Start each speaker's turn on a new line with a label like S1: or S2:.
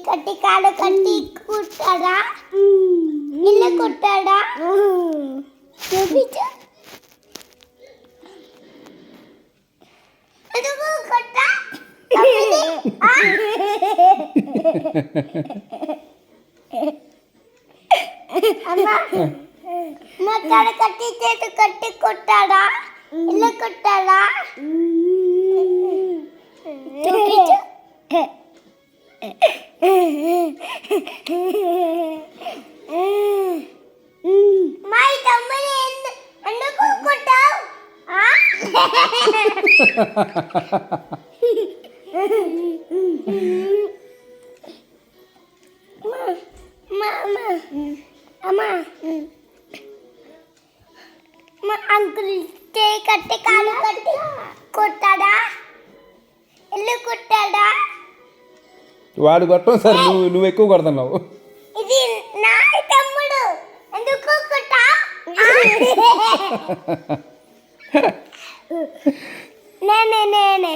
S1: కట్టి కాడ కట్టి కుట్టాడా ఇల్లు కుట్టాడా చూపించు ఎందుకు కుట్టా అమ్మా మా కాడ కట్టి చేతి కట్టి కుట్టాడా ఇల్లు కుట్టాడా చూపించు మా తమ్ముని ఎందుకు కొట్టావు అమ్మా మా అంకుల్ చేయి కట్టి కాలు కట్టి కొట్టాడా ఇల్లు కుట్టాడా
S2: వాడు కొట్టం సార్ నువ్వు ఎక్కువ కొడుతున్నావు
S1: ఇది నా తమ్ముడు ఎందుకు కొట్టా నేనే